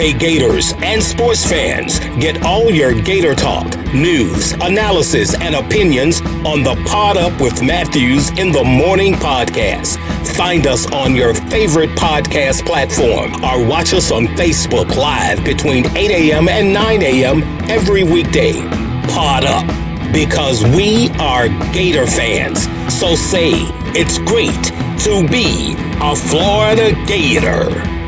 Hey Gators and sports fans, get all your Gator talk, news, analysis, and opinions on the Pod Up with Matthews in the Morning podcast. Find us on your favorite podcast platform or watch us on Facebook Live between 8 a.m. and 9 a.m. every weekday. Pod Up, because we are Gator fans. So say it's great to be a Florida Gator.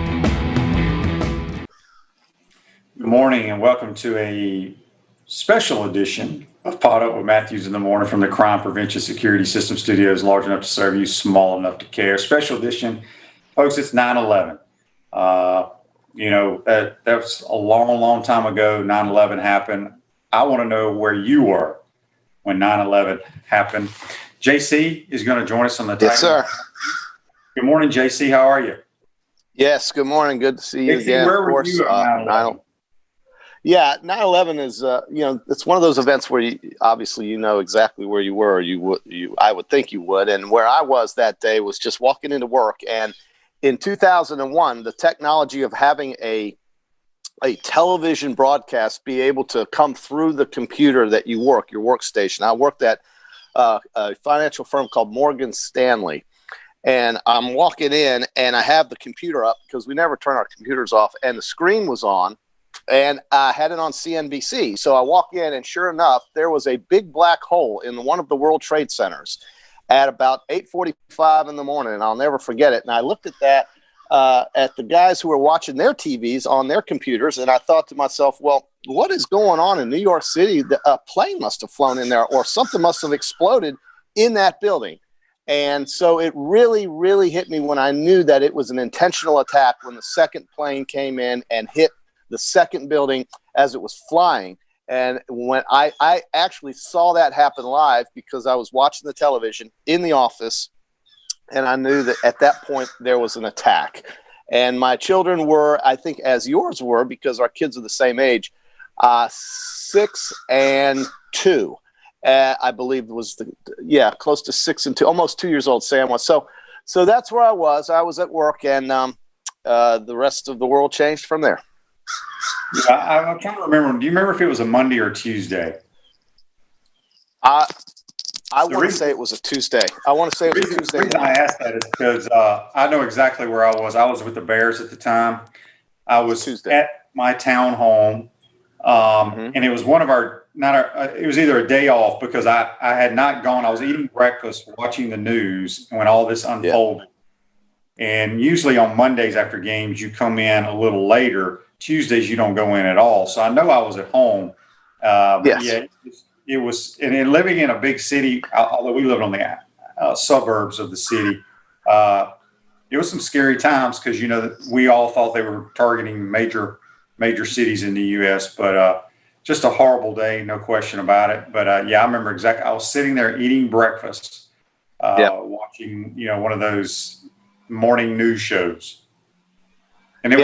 Good morning and welcome to a special edition of Pod Up with Matthews in the Morning from the Crime Prevention Security System Studios, large enough to serve you, small enough to care. Special edition, folks, it's 9/11. That was a long time ago. 9/11 happened. I want to know where you were when 9/11 happened. JC is going to join us on the Yes, sir. Good morning, JC. How are you? Yes, good morning. Good to see you again. Where were you at 9/11? Yeah, 9/11 is, it's one of those events where obviously you know exactly where you were. I would think you would. And where I was that day was just walking into work. And in 2001, the technology of having a television broadcast be able to come through the computer that you work, your workstation. I worked at a financial firm called Morgan Stanley. And I'm walking in and I have the computer up because we never turn our computers off. And the screen was on. And I had it on CNBC. So I walk in, and sure enough, there was a big black hole in one of the World Trade Centers at about 8:45 in the morning, and I'll never forget it. And I looked at that, at the guys who were watching their TVs on their computers, and I thought to myself, well, what is going on in New York City? A plane must have flown in there, or something must have exploded in that building. And so it really, really hit me when I knew that it was an intentional attack when the second plane came in and hit the second building as it was flying. And when I actually saw that happen live because I was watching the television in the office, and I knew that at that point there was an attack. And my children were, I think, as yours were, because our kids are the same age, 6 and 2. I believe it was close to 6 and 2, almost 2 years old. Sam was. So that's where I was. I was at work, and the rest of the world changed from there. Yeah, I'm trying to remember. Do you remember if it was a Monday or Tuesday? I want to say it was a Tuesday. I want to say it was a Tuesday. The reason I asked that is because I know exactly where I was. I was with the Bears at the time. I was at my town home, and it was one of our it was either a day off because I had not gone. I was eating breakfast, watching the news when all this unfolded. Yeah. And usually on Mondays after games, you come in a little later. Tuesdays you don't go in at all. So I know I was at home. Yes. Yeah, it was, and living in a big city, although we lived on the suburbs of the city, it was some scary times because, we all thought they were targeting major cities in the U.S., but just a horrible day, no question about it. But I remember exactly. I was sitting there eating breakfast, watching, one of those morning news shows. And it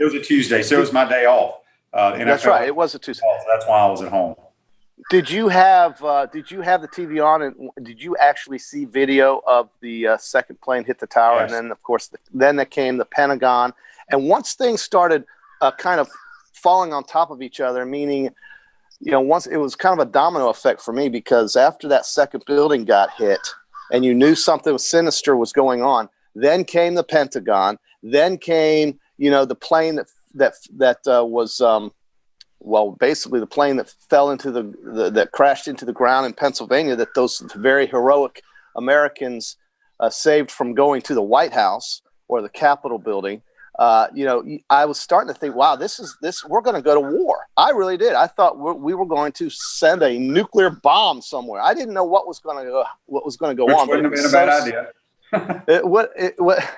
was a Tuesday, so it was my day off. That's right. It was a Tuesday. So that's why I was at home. Did you have the TV on, and did you actually see video of the second plane hit the tower? Yes. And then, of course, then there came the Pentagon. And once things started kind of falling on top of each other, meaning, once it was kind of a domino effect for me, because after that second building got hit, and you knew something sinister was going on, then came the Pentagon. Then came, the plane that was, basically the plane that fell into that crashed into the ground in Pennsylvania, that those very heroic Americans saved from going to the White House or the Capitol building. I was starting to think, wow, we're going to go to war. I really did. I thought we were going to send a nuclear bomb somewhere. I didn't know what was going to go on. Which wouldn't have been a bad idea.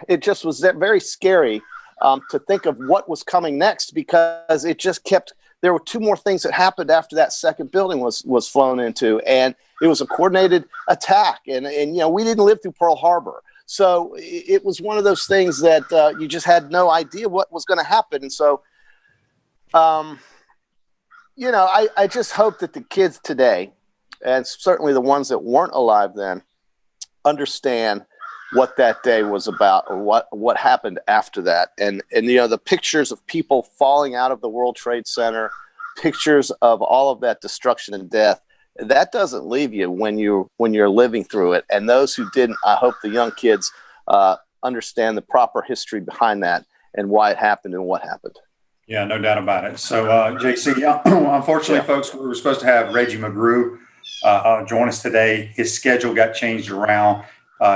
It just was very scary to think of what was coming next, because it just kept. There were two more things that happened after that second building was flown into, and it was a coordinated attack. And we didn't live through Pearl Harbor, so it was one of those things that you just had no idea what was going to happen. And so, I just hope that the kids today, and certainly the ones that weren't alive then, understand what that day was about or what happened after that. And the pictures of people falling out of the World Trade Center, pictures of all of that destruction and death, that doesn't leave you when you're living through it. And those who didn't, I hope the young kids understand the proper history behind that and why it happened and what happened. Yeah, no doubt about it. So, JC, unfortunately, folks, we were supposed to have Reggie McGrew join us today. His schedule got changed around.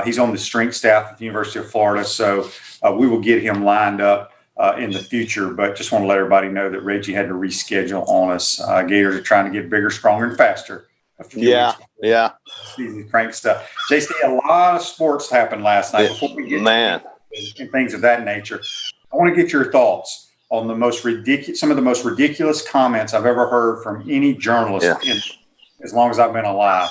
He's on the strength staff at the University of Florida, so we will get him lined up in the future. But just want to let everybody know that Reggie had to reschedule on us. Gators are trying to get bigger, stronger, and faster. Yeah. Crank stuff. JC, a lot of sports happened last night. Before we get and things of that nature, I want to get your thoughts on some of the most ridiculous comments I've ever heard from any journalist as long as I've been alive.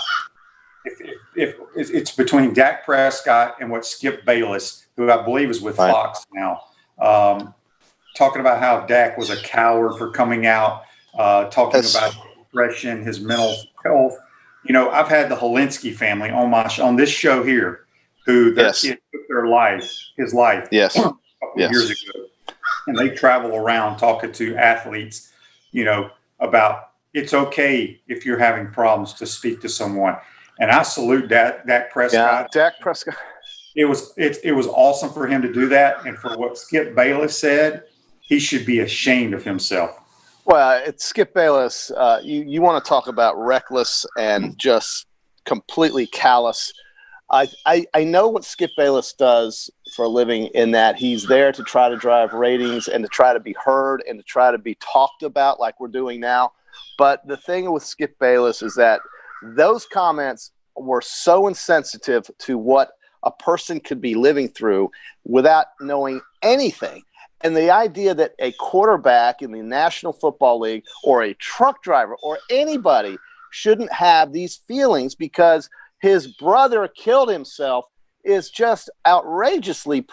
If it's between Dak Prescott and what Skip Bayless, who I believe is with Fox now, talking about how Dak was a coward for coming out, talking about depression, his mental health. I've had the Holinsky family on this show here, who their kid took his life a couple of years ago, and they travel around talking to athletes, about it's okay if you're having problems to speak to someone. And I salute Dak Prescott. Yeah, Dak Prescott. It was awesome for him to do that. And for what Skip Bayless said, he should be ashamed of himself. Well, it's Skip Bayless. You want to talk about reckless and just completely callous. I know what Skip Bayless does for a living, in that he's there to try to drive ratings and to try to be heard and to try to be talked about like we're doing now. But the thing with Skip Bayless is that those comments were so insensitive to what a person could be living through without knowing anything. And the idea that a quarterback in the National Football League or a truck driver or anybody shouldn't have these feelings because his brother killed himself is just outrageously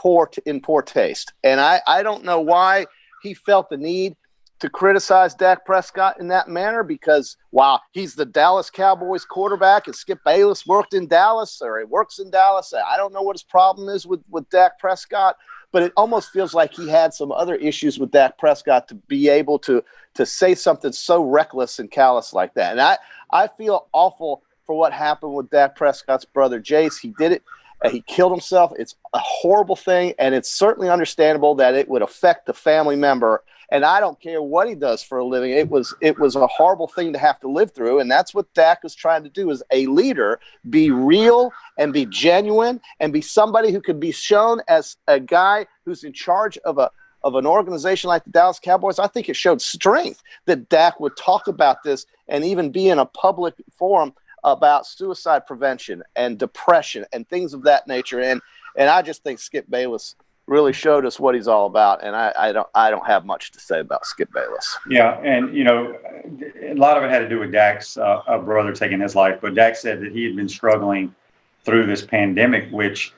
in poor taste. And I don't know why he felt the need to criticize Dak Prescott in that manner, because, wow, he's the Dallas Cowboys quarterback and Skip Bayless works in Dallas. I don't know what his problem is with Dak Prescott, but it almost feels like he had some other issues with Dak Prescott to be able to say something so reckless and callous like that. And I feel awful for what happened with Dak Prescott's brother, Jace. He did it. He killed himself. It's a horrible thing, and it's certainly understandable that it would affect the family member. And I don't care what he does for a living. It was a horrible thing to have to live through, and that's what Dak is trying to do as a leader: be real and be genuine and be somebody who could be shown as a guy who's in charge of an organization like the Dallas Cowboys. I think it showed strength that Dak would talk about this and even be in a public forum about suicide prevention and depression and things of that nature. And I just think Skip Bayless really showed us what he's all about. And I don't have much to say about Skip Bayless. Yeah. And, a lot of it had to do with Dak's brother taking his life, but Dak said that he had been struggling through this pandemic, which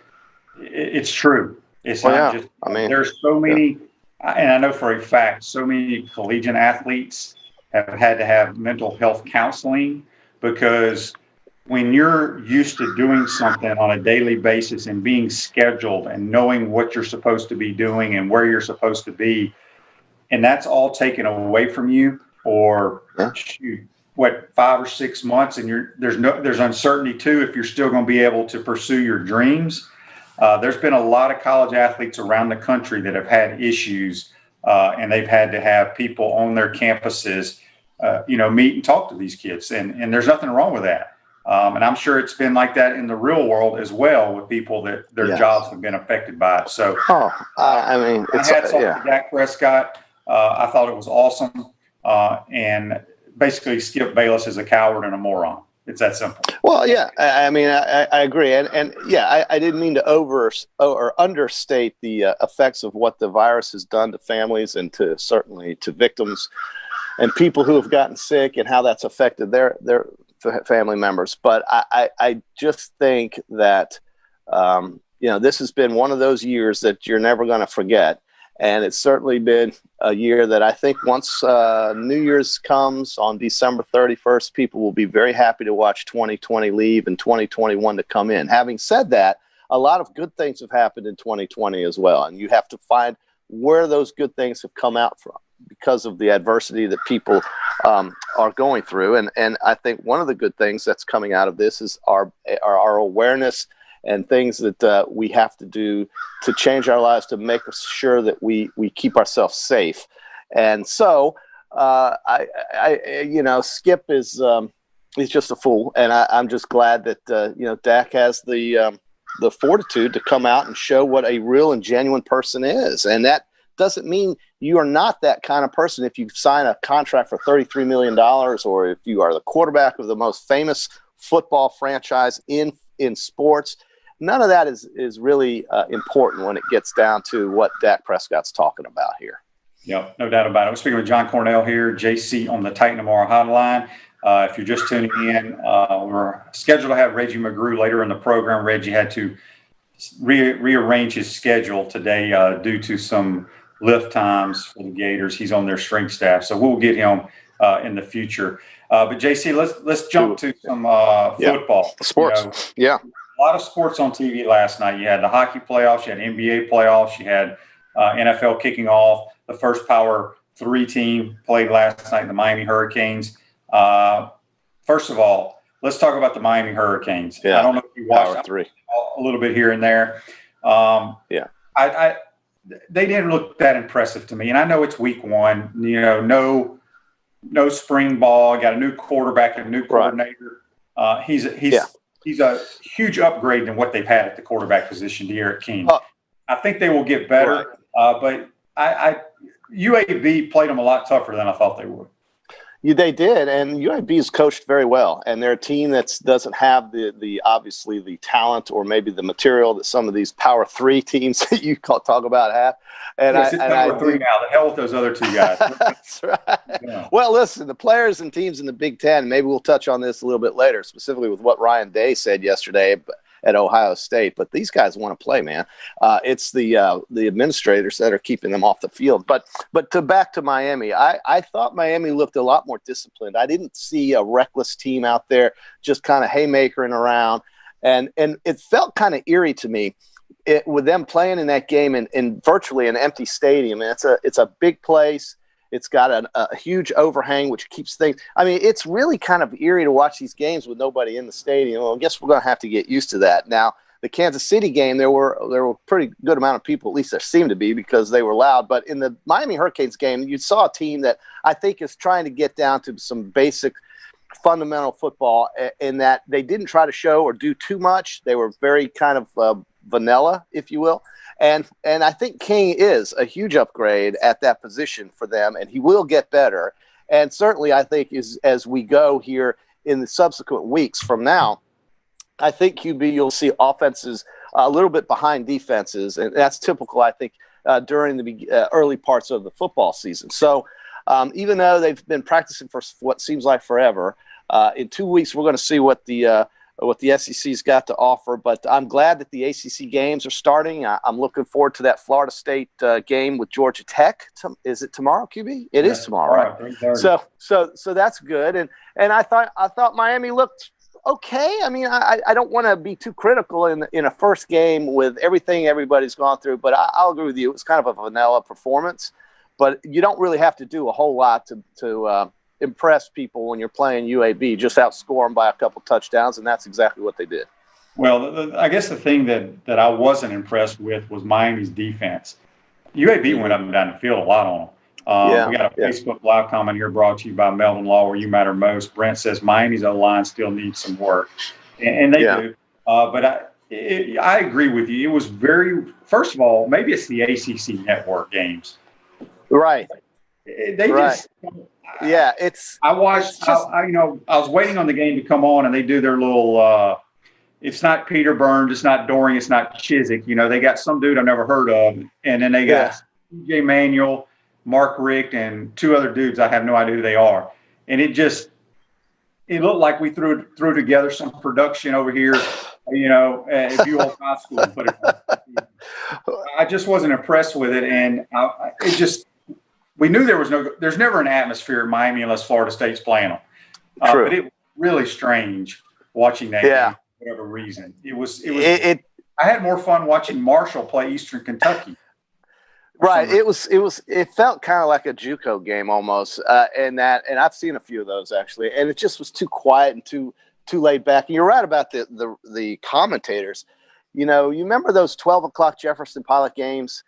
it's true. It's there's so many, and I know for a fact, so many collegiate athletes have had to have mental health counseling, because when you're used to doing something on a daily basis and being scheduled and knowing what you're supposed to be doing and where you're supposed to be, and that's all taken away from you for 5 or 6 months, and there's uncertainty too if you're still going to be able to pursue your dreams. There's been a lot of college athletes around the country that have had issues, and they've had to have people on their campuses meet and talk to these kids, and there's nothing wrong with that. And I'm sure it's been like that in the real world as well, with people that their jobs have been affected by it. So, it's hats off to Dak Prescott. I thought it was awesome. And basically, Skip Bayless is a coward and a moron. It's that simple. Well, yeah, I agree. And I didn't mean to understate the effects of what the virus has done to families and certainly to victims and people who have gotten sick and how that's affected their family members. But I just think that, this has been one of those years that you're never going to forget. And it's certainly been a year that I think once New Year's comes on December 31st, people will be very happy to watch 2020 leave and 2021 to come in. Having said that, a lot of good things have happened in 2020 as well. And you have to find where those good things have come out from because of the adversity that people are going through. And I think one of the good things that's coming out of this is our awareness and things that we have to do to change our lives to make sure that we keep ourselves safe. And so, Skip is he's just a fool, and I'm just glad that Dak has the fortitude to come out and show what a real and genuine person is, and that doesn't mean you are not that kind of person if you sign a contract for $33 million or if you are the quarterback of the most famous football franchise in sports. None of that is really important when it gets down to what Dak Prescott's talking about here. Yep, no doubt about it. We're speaking with John Cornell here, JC on the Titan Tomorrow hotline. If you're just tuning in, we're scheduled to have Reggie McGrew later in the program. Reggie had to rearrange his schedule today due to some lift times for the Gators. He's on their strength staff, so we'll get him in the future. But JC, let's jump to some football. Sports, A lot of sports on TV last night. You had the hockey playoffs, you had NBA playoffs, you had NFL kicking off. The first Power 3 team played last night, the Miami Hurricanes. First of all, let's talk about the Miami Hurricanes. Yeah. I don't know if you watched Power 3 a little bit here and there. They didn't look that impressive to me. And I know it's week one, no spring ball, got a new quarterback, a new coordinator. He's a huge upgrade than what they've had at the quarterback position, De'Aaron King. I think they will get better, but UAB played them a lot tougher than I thought they would. They did, and UAB is coached very well, and they're a team that doesn't have the obviously the talent or maybe the material that some of these Power 3 teams that you talk about have. And it's Power 3 now. The hell with those other two guys. That's right. Yeah. Well, listen, the players and teams in the Big Ten. Maybe we'll touch on this a little bit later, specifically with what Ryan Day said yesterday at Ohio State, but these guys want to play, man. It's the administrators that are keeping them off the field. But back to Miami, I thought Miami looked a lot more disciplined. I didn't see a reckless team out there just kind of haymakering around, and it felt kind of eerie to me with them playing in that game in virtually an empty stadium. And it's a big place. It's got a huge overhang, which keeps things. I mean, it's really kind of eerie to watch these games with nobody in the stadium. Well, I guess we're going to have to get used to that. Now, the Kansas City game, there were a pretty good amount of people, at least there seemed to be, because they were loud. But in the Miami Hurricanes game, you saw a team that I think is trying to get down to some basic fundamental football in that they didn't try to show or do too much. They were very kind of vanilla, if you will. And I think King is a huge upgrade at that position for them, and he will get better. And certainly I think as we go here in the subsequent weeks from now, I think QB you'll see offenses a little bit behind defenses, and that's typical, I think, during the early parts of the football season. So even though they've been practicing for what seems like forever, in 2 weeks we're going to see what the SEC's got to offer. But I'm glad that the ACC games are starting. I'm looking forward to that Florida State game with Georgia Tech. Is it tomorrow, QB? It is tomorrow, right? So that's good. And I thought Miami looked okay. I mean, I don't want to be too critical in a first game with everything everybody's gone through, but I'll agree with you. It was kind of a vanilla performance, but you don't really have to do a whole lot to impress people when you're playing UAB. Just outscore them by a couple touchdowns, and that's exactly what they did. Well, I guess the thing that I wasn't impressed with was Miami's defense. UAB went up and down the field a lot on them. We got a Facebook Live comment here brought to you by Melvin Law, where you matter most. Brent says Miami's O-line still needs some work, and they do. But I agree with you. It was first of all, maybe it's the ACC network games. Right. Just I watched. I was waiting on the game to come on, and they do their little. It's not Peter Burns, it's not Doring, it's not Chiswick. They got some dude I've never heard of, and then they got CJ Manuel, Mark Richt, and two other dudes I have no idea who they are. And it looked like we threw together some production over here, if you old high school and put it on. I just wasn't impressed with it, and we knew there's never an atmosphere in Miami unless Florida State's playing them. But it was really strange watching that game for whatever reason. It I had more fun watching Marshall play Eastern Kentucky. Right. It felt kind of like a JUCO game almost. And I've seen a few of those actually. And it just was too quiet and too laid back. And you're right about the commentators. You know, you remember those 12 o'clock Jefferson Pilot games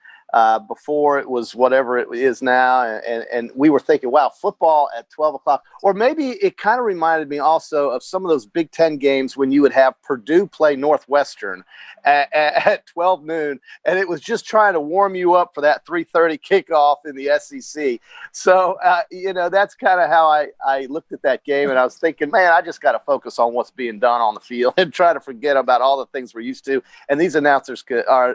before it was whatever it is now. And we were thinking, wow, football at 12 o'clock. Or maybe it kind of reminded me also of some of those Big Ten games when you would have Purdue play Northwestern at 12 noon. And it was just trying to warm you up for that 3:30 kickoff in the SEC. So, you know, that's kind of how I looked at that game. And I was thinking, man, I just got to focus on what's being done on the field and try to forget about all the things we're used to. And these announcers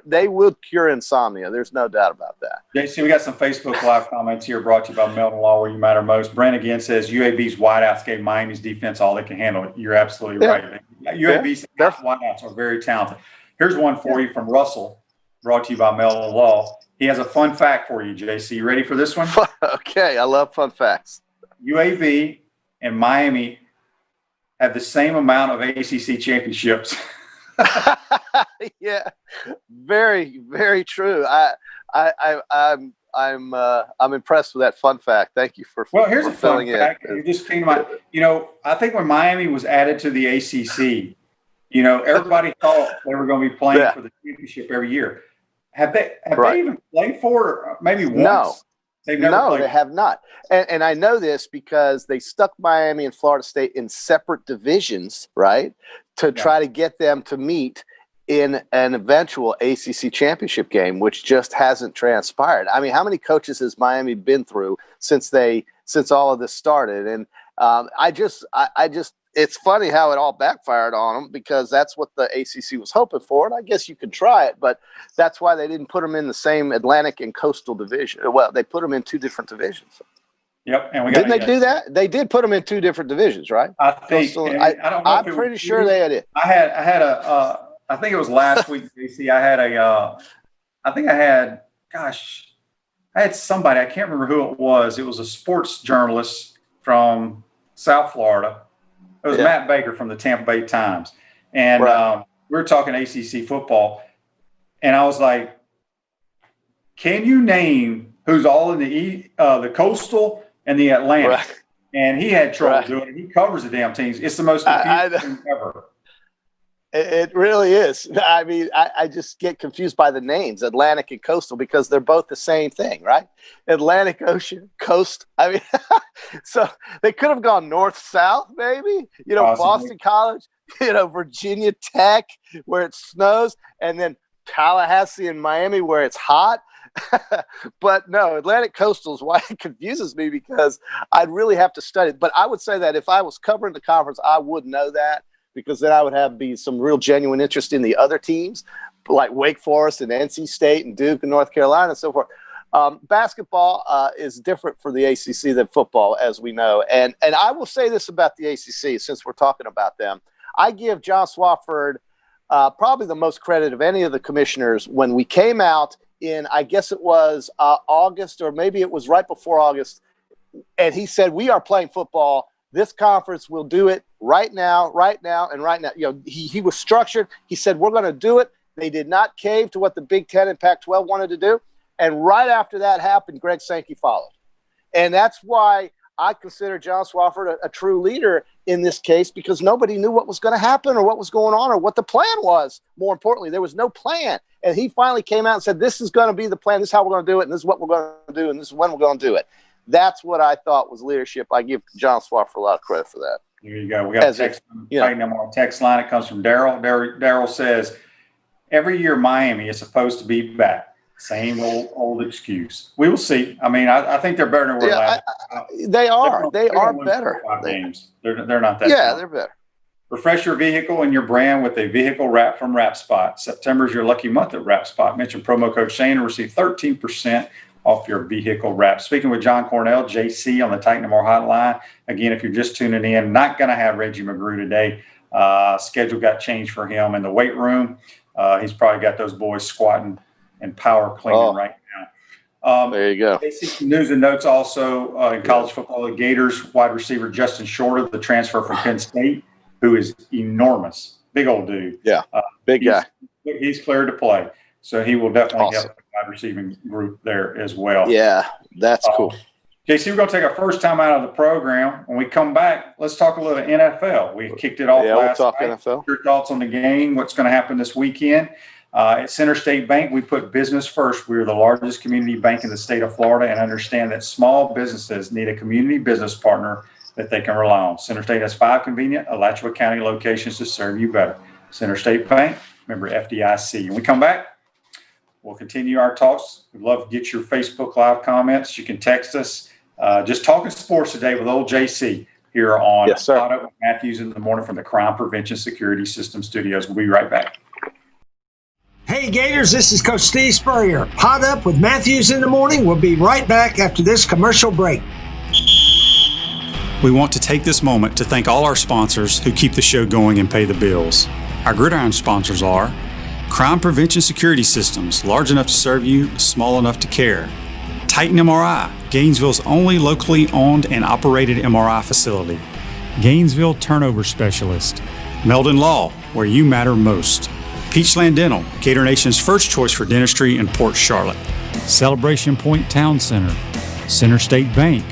they will cure insomnia. There's no doubt about that. JC, we got some Facebook Live comments here brought to you by Melton Law, where you matter most. Brent again says UAB's wideouts gave Miami's defense all they can handle. You're absolutely right. UAB's wideouts are very talented. Here's one for you from Russell, brought to you by Melton Law. He has a fun fact for you, JC. You ready for this one? Okay, I love fun facts. UAB and Miami have the same amount of ACC championships. Yeah, very, very true. I'm impressed with that fun fact. Thank you for. Well, here's a fun fact. It just came to mind. You know, I think when Miami was added to the ACC, you know, everybody thought they were going to be playing for the championship every year. Have they even played for it? Maybe once? No. They've never played. They have not. And I know this because they stuck Miami and Florida State in separate divisions, right, to try to get them to meet in an eventual ACC championship game, which just hasn't transpired. I mean, how many coaches has Miami been through since all of this started? And I just it's funny how it all backfired on them, because that's what the ACC was hoping for. And I guess you could try it, but that's why they didn't put them in the same Atlantic and Coastal division. Well, they put them in two different divisions. Yep. And didn't they do that? They did put them in two different divisions, right? I think. I'm pretty sure they did. I think it was last week, JC. I had somebody, I can't remember who it was. It was a sports journalist from South Florida. It was Matt Baker from the Tampa Bay Times. And we were talking ACC football. And I was like, can you name who's all in the Coastal and the Atlantic? Right. And he had trouble doing it. He covers the damn teams. It's the most confusing thing ever. It really is. I mean, I just get confused by the names, Atlantic and Coastal, because they're both the same thing, right? Atlantic Ocean, Coast. I mean, so they could have gone north-south, maybe. You know, Boston College, you know, Virginia Tech, where it snows, and then Tallahassee and Miami, where it's hot. But no, Atlantic Coastal is why it confuses me, because I'd really have to study it. But I would say that if I was covering the conference, I would know that, because then I would have some real genuine interest in the other teams, like Wake Forest and NC State and Duke and North Carolina and so forth. Basketball is different for the ACC than football, as we know. And I will say this about the ACC, since we're talking about them. I give John Swofford probably the most credit of any of the commissioners when we came out in, I guess it was August, or maybe it was right before August, and he said, we are playing football. This conference will do it right now, and right now. You know, he was structured. He said, we're going to do it. They did not cave to what the Big Ten and Pac-12 wanted to do. And right after that happened, Greg Sankey followed. And that's why I consider John Swofford a true leader in this case, because nobody knew what was going to happen or what was going on or what the plan was. More importantly, there was no plan. And he finally came out and said, this is going to be the plan. This is how we're going to do it. And this is what we're going to do. And this is when we're going to do it. That's what I thought was leadership. I give John Swofford a lot of credit for that. There you go. We got a text on text line. It comes from Daryl. Daryl says, every year Miami is supposed to be back. Same old excuse. We will see. I mean, I think they're better than we're last. They are. They are better. Games. They're not that. Yeah, they're better. Refresh your vehicle and your brand with a vehicle wrap from Wrap Spot. September is your lucky month at Wrap Spot. Mention promo code Shane and receive 13% off your vehicle wrap. Speaking with John Cornell, JC on the Titan More Hotline. Again, if you're just tuning in, not going to have Reggie McGrew today. Schedule got changed for him in the weight room. He's probably got those boys squatting and power cleaning right now. There you go. Basic news and notes also in college football. The Gators wide receiver Justin Shorter, the transfer from Penn State, who is enormous. Big old dude. Yeah, big guy. he's cleared to play. So he will definitely Awesome. help the wide receiving group there as well. Yeah, that's cool. JC, we're going to take our first time out of the program. When we come back, let's talk a little NFL. We kicked it off last we'll talk night. NFL. Your thoughts on the game, what's going to happen this weekend. At Center State Bank, we put business first. We're the largest community bank in the state of Florida and understand that small businesses need a community business partner that they can rely on. Center State has 5 convenient Alachua County locations to serve you better. Center State Bank, member FDIC. When we come back, we'll continue our talks. We'd love to get your Facebook Live comments. You can text us. Just talking sports today with old JC here on Caught Up with Matthews in the Morning from the Crime Prevention Security System Studios. We'll be right back. Hey Gators, this is Coach Steve Spurrier. Caught Up with Matthews in the Morning. We'll be right back after this commercial break. We want to take this moment to thank all our sponsors who keep the show going and pay the bills. Our gridiron sponsors are Crime Prevention Security Systems, large enough to serve you, small enough to care. Titan MRI, Gainesville's only locally owned and operated MRI facility. Gainesville Turnover Specialist. Meldon Law, where you matter most. Peachland Dental, Gator Nation's first choice for dentistry in Port Charlotte. Celebration Point Town Center. Center State Bank.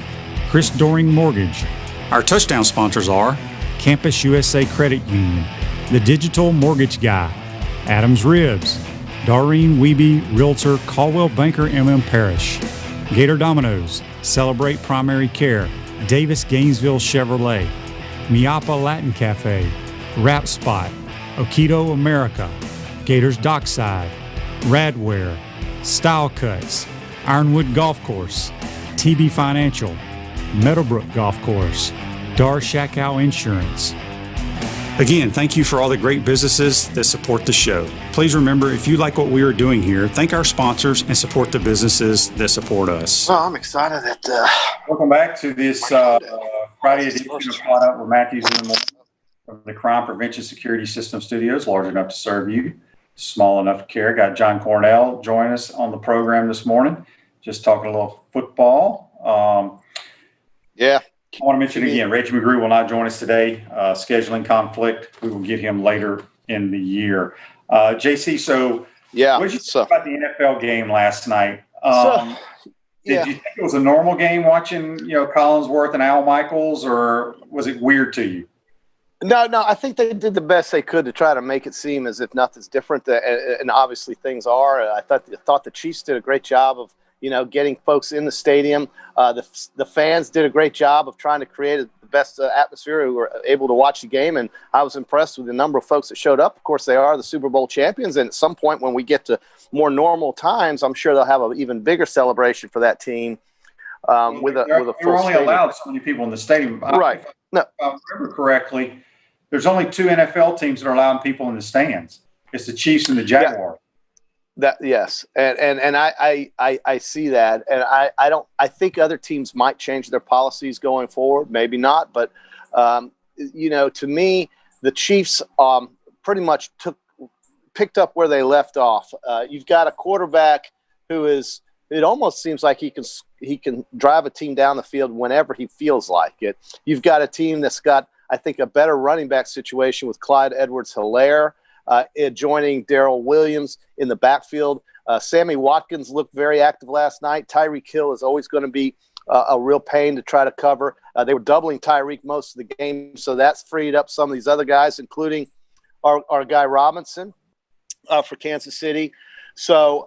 Chris Doring Mortgage. Our touchdown sponsors are Campus USA Credit Union, The Digital Mortgage Guy, Adams Ribs, Doreen Wiebe Realtor, Caldwell Banker MM Parish, Gator Dominoes, Celebrate Primary Care, Davis Gainesville Chevrolet, Miapa Latin Cafe, Rap Spot, Okido America, Gators Dockside, Radware, Style Cuts, Ironwood Golf Course, TB Financial, Meadowbrook Golf Course, Dar Shakow Insurance. Again, thank you for all the great businesses that support the show. Please remember, if you like what we are doing here, thank our sponsors and support the businesses that support us. Well, I'm excited that Welcome back to this Friday edition of Caught Up with Matthews in the Morning from the Crime Prevention Security System Studios, large enough to serve you, small enough to care. Got John Cornell joining us on the program this morning, just talking a little football. I want to mention again, Reggie McGrew will not join us today. Scheduling conflict. We will get him later in the year. JC, what did you think about the NFL game last night? Did you think it was a normal game watching, Collinsworth and Al Michaels, or was it weird to you? No, I think they did the best they could to try to make it seem as if nothing's different, and obviously things are. I thought the Chiefs did a great job of getting folks in the stadium. The fans did a great job of trying to create the best atmosphere who were able to watch the game, and I was impressed with the number of folks that showed up. Of course, they are the Super Bowl champions, and at some point when we get to more normal times, I'm sure they'll have an even bigger celebration for that team with a full You're only stadium. allowed so many people in the stadium. Right. If I remember correctly, there's only 2 NFL teams that are allowing people in the stands. It's the Chiefs and the Jaguars. Yes, and I see that, and I think other teams might change their policies going forward, maybe not, but to me, the Chiefs pretty much picked up where they left off. You've got a quarterback who is. It almost seems like he can drive a team down the field whenever he feels like it. You've got a team that's got, I think, a better running back situation with Clyde Edwards-Helaire. Joining Darrell Williams in the backfield. Sammy Watkins looked very active last night. Tyreek Hill is always going to be a real pain to try to cover. They were doubling Tyreek most of the game, so that's freed up some of these other guys, including our guy Robinson for Kansas City. So,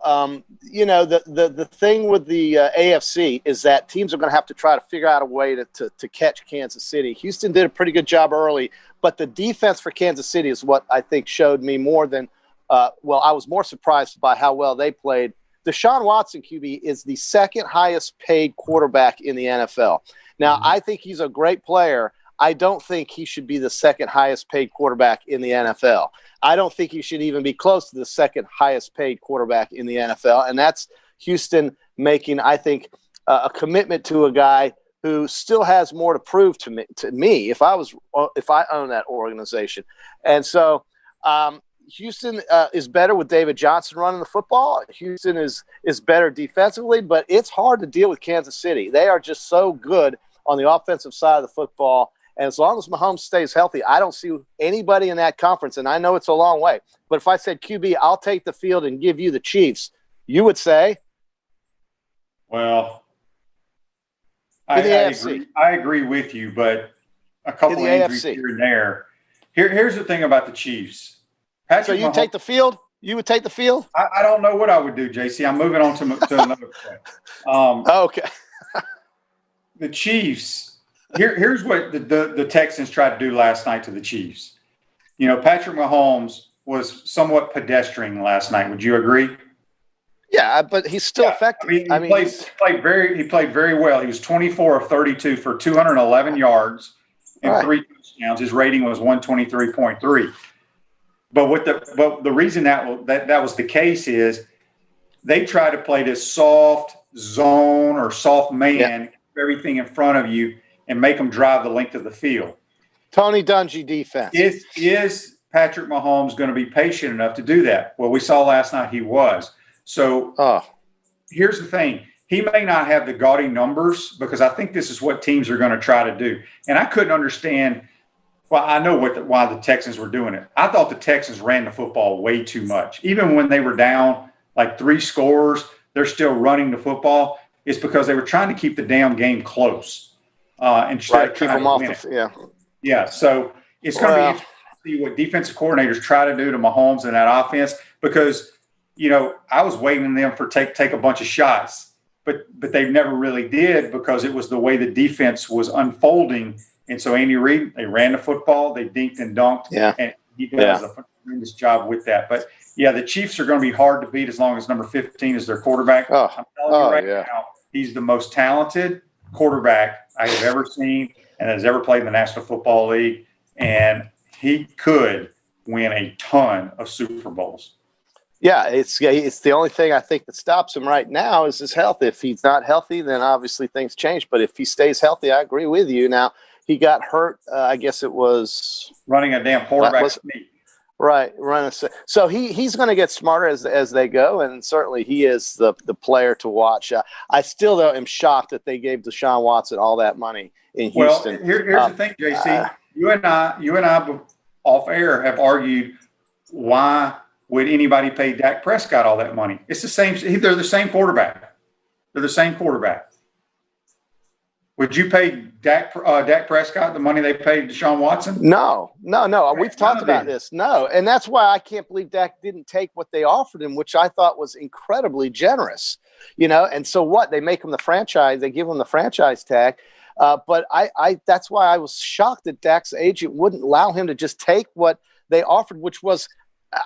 the thing with the AFC is that teams are going to have to try to figure out a way to catch Kansas City. Houston did a pretty good job early, but the defense for Kansas City is what I think showed me more than I was more surprised by how well they played. Deshaun Watson, QB, is the second highest paid quarterback in the NFL. Now, I think he's a great player. I don't think he should be the second highest paid quarterback in the NFL. I don't think he should even be close to the second highest paid quarterback in the NFL. And that's Houston making, I think, a commitment to a guy who still has more to prove to me if I own that organization. And so Houston is better with David Johnson running the football. Houston is better defensively, but it's hard to deal with Kansas City. They are just so good on the offensive side of the football. And as long as Mahomes stays healthy, I don't see anybody in that conference, and I know it's a long way. But if I said, QB, I'll take the field and give you the Chiefs, you would say? Well, I agree with you, but a couple of injuries here and there. Here's the thing about the Chiefs. So you take the field? You would take the field? I don't know what I would do, JC. I'm moving on to another point. Okay. The Chiefs, here's what the Texans tried to do last night to the Chiefs. You know, Patrick Mahomes was somewhat pedestrian last night. Would you agree? Yeah, but he's still effective. He played very well. He was 24 of 32 for 211 yards and 3 touchdowns. His rating was 123.3. But the reason that was the case is they try to play this soft zone or soft man, everything in front of you, and make them drive the length of the field. Tony Dungy defense. Is Patrick Mahomes going to be patient enough to do that? Well, we saw last night he was. So here's the thing. He may not have the gaudy numbers because I think this is what teams are going to try to do. And I couldn't understand. Well, I know why the Texans were doing it. I thought the Texans ran the football way too much. Even when they were down like 3 scores, they're still running the football. It's because they were trying to keep the damn game close instead of trying to win it. Yeah. So it's going to be interesting to see what defensive coordinators try to do to Mahomes and that offense because, you know, I was waiting on them for take a bunch of shots, but they never really did because it was the way the defense was unfolding. And so Andy Reid, they ran the football, they dinked and dunked, and he does a tremendous job with that. But, yeah, the Chiefs are going to be hard to beat as long as number 15 is their quarterback. I'm telling you now, he's the most talented quarterback I have ever seen and has ever played in the National Football League, and he could win a ton of Super Bowls. Yeah, it's the only thing I think that stops him right now is his health. If he's not healthy, then obviously things change. But if he stays healthy, I agree with you. Now, he got hurt. I guess it was running a damn quarterback sneak. Right, so he's going to get smarter as they go, and certainly he is the player to watch. I still though am shocked that they gave Deshaun Watson all that money in Houston. Well, here's the thing, JC. You and I off air have argued why would anybody pay Dak Prescott all that money? It's the same. They're the same quarterback. Would you pay Dak Prescott the money they paid Deshaun Watson? No. We've talked about this. No, and that's why I can't believe Dak didn't take what they offered him, which I thought was incredibly generous. You know, and so what? They make him the franchise. They give him the franchise tag. But I that's why I was shocked that Dak's agent wouldn't allow him to just take what they offered, which was,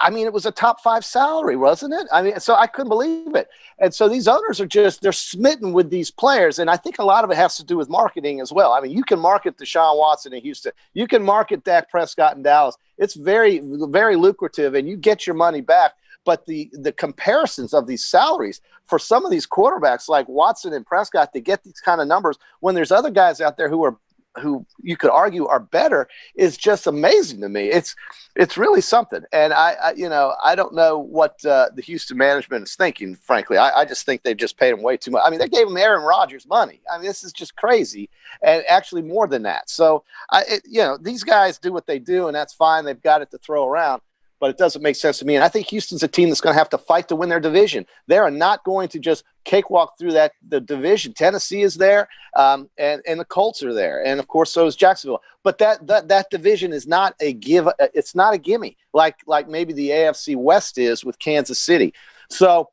I mean, it was a top 5 salary, wasn't it? I mean, so I couldn't believe it. And so these owners are they're smitten with these players. And I think a lot of it has to do with marketing as well. I mean, you can market Deshaun Watson in Houston. You can market Dak Prescott in Dallas. It's very, very lucrative, and you get your money back. But the comparisons of these salaries for some of these quarterbacks like Watson and Prescott to get these kind of numbers when there's other guys out there who you could argue are better is just amazing to me. It's really something. And I don't know what the Houston management is thinking, frankly. I just think they've just paid him way too much. I mean, they gave him Aaron Rodgers money. I mean, this is just crazy, and actually more than that. So, these guys do what they do, and that's fine. They've got it to throw around. But it doesn't make sense to me. And I think Houston's a team that's going to have to fight to win their division. They are not going to just cakewalk through the division. Tennessee is there, and the Colts are there. And, of course, so is Jacksonville. But that division is not a give. It's not a gimme like maybe the AFC West is with Kansas City. So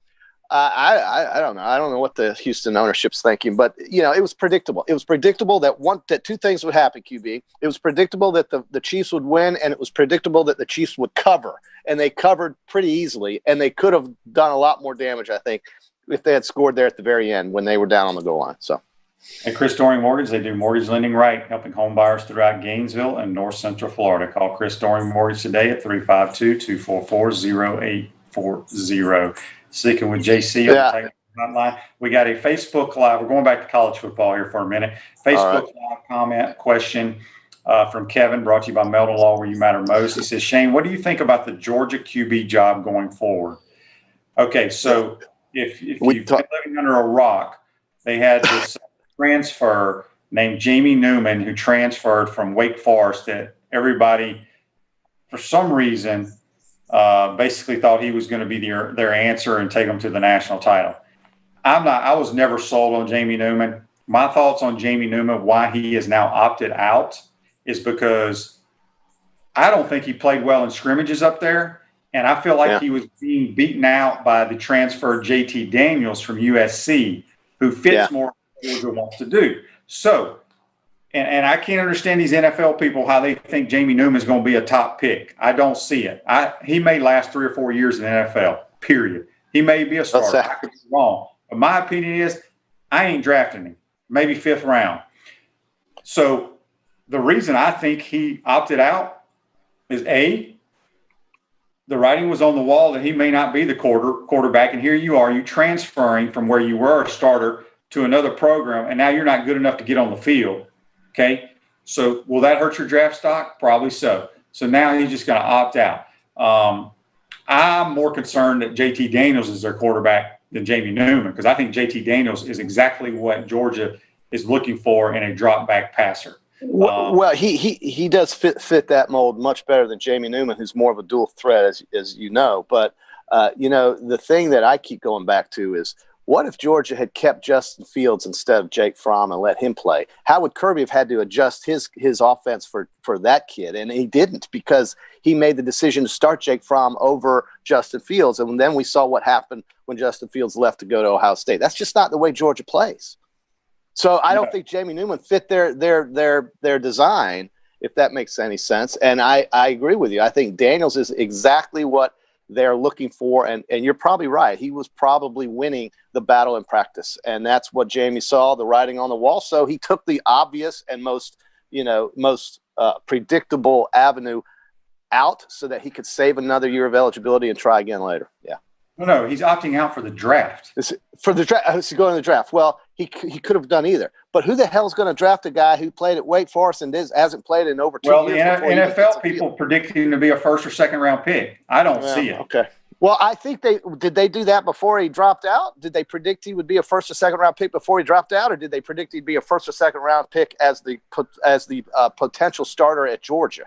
I don't know. I don't know what the Houston ownership's thinking, but it was predictable. It was predictable that two things would happen, QB. It was predictable that the Chiefs would win, and it was predictable that the Chiefs would cover, and they covered pretty easily, and they could have done a lot more damage, I think, if they had scored there at the very end when they were down on the goal line. So. At Chris Doring Mortgage, they do mortgage lending right, helping home buyers throughout Gainesville and North Central Florida. Call Chris Doring Mortgage today at 352-244-0840. Speaking with JC on the hotline. We got a Facebook Live. We're going back to college football here for a minute. Facebook Live comment question from Kevin, brought to you by Meldon Law, where you matter most. He says, Shane, what do you think about the Georgia QB job going forward? Okay, so if you've been living under a rock, they had this transfer named Jamie Newman, who transferred from Wake Forest, that everybody, for some reason, basically thought he was going to be their answer and take them to the national title. I was never sold on Jamie Newman. My thoughts on Jamie Newman, why he is now opted out, is because I don't think he played well in scrimmages up there. And I feel like he was being beaten out by the transfer JT Daniels from USC, who fits more what Georgia wants to do. So, and I can't understand these NFL people, how they think Jamie Newman is going to be a top pick. I don't see it. He may last 3 or 4 years in the NFL, period. He may be a starter. I could be wrong. But my opinion is I ain't drafting him, maybe 5th round. So the reason I think he opted out is the writing was on the wall that he may not be the quarterback, and here you are, you transferring from where you were a starter to another program, and now you're not good enough to get on the field, okay? So will that hurt your draft stock? Probably so. So now he's just going to opt out. I'm more concerned that JT Daniels is their quarterback than Jamie Newman, because I think JT Daniels is exactly what Georgia is looking for in a drop-back passer. Well, he does fit that mold much better than Jamie Newman, who's more of a dual threat, as you know. But, the thing that I keep going back to is, what if Georgia had kept Justin Fields instead of Jake Fromm and let him play? How would Kirby have had to adjust his offense for that kid? And he didn't, because he made the decision to start Jake Fromm over Justin Fields. And then we saw what happened when Justin Fields left to go to Ohio State. That's just not the way Georgia plays. So I don't think Jamie Newman fit their design, if that makes any sense. And I agree with you. I think Daniels is exactly what they're looking for. And you're probably right. He was probably winning the battle in practice. And that's what Jamie saw, the writing on the wall. So he took the obvious and most predictable avenue out so that he could save another year of eligibility and try again later. Yeah. No, he's opting out for the draft. For the draft, he's going to the draft. Well, he could have done either. But who the hell is going to draft a guy who played at Wake Forest and hasn't played in over 2 years? Well, the NFL people predict him to be a 1st or 2nd round pick. I don't see it. Okay. Well, I think did they do that before he dropped out? Did they predict he would be a 1st or 2nd round pick before he dropped out, or did they predict he'd be a 1st or 2nd round pick as the potential starter at Georgia?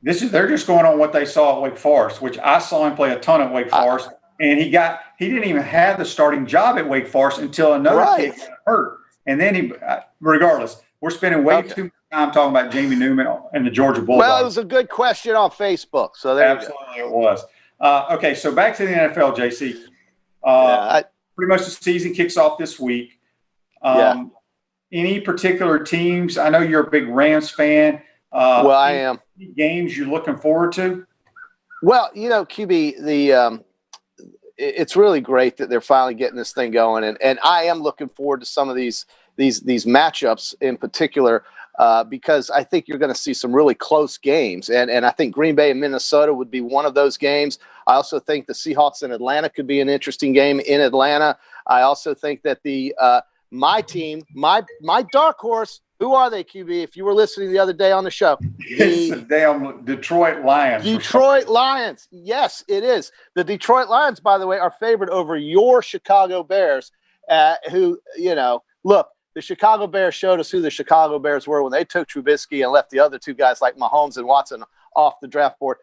They're just going on what they saw at Wake Forest, which I saw him play a ton at Wake Forest. And he didn't even have the starting job at Wake Forest until another kid got hurt. And then regardless, we're spending way too much time talking about Jamie Newman and the Georgia Bulldogs. Well, it was a good question on Facebook. So there Absolutely it was. Okay, so back to the NFL, JC. Pretty much the season kicks off this week. Any particular teams? I know you're a big Rams fan. Well, I am. Any games you're looking forward to? Well, QB, it's really great that they're finally getting this thing going, and I am looking forward to some of these matchups in particular because I think you're going to see some really close games, and I think Green Bay and Minnesota would be one of those games. I also think the Seahawks in Atlanta could be an interesting game in Atlanta. I also think that my team, my dark horse. Who are they, QB? If you were listening the other day on the show. It's the damn Detroit Lions. Detroit Lions. Yes, it is. The Detroit Lions, by the way, are favored over your Chicago Bears, who, look, the Chicago Bears showed us who the Chicago Bears were when they took Trubisky and left the other two guys like Mahomes and Watson off the draft board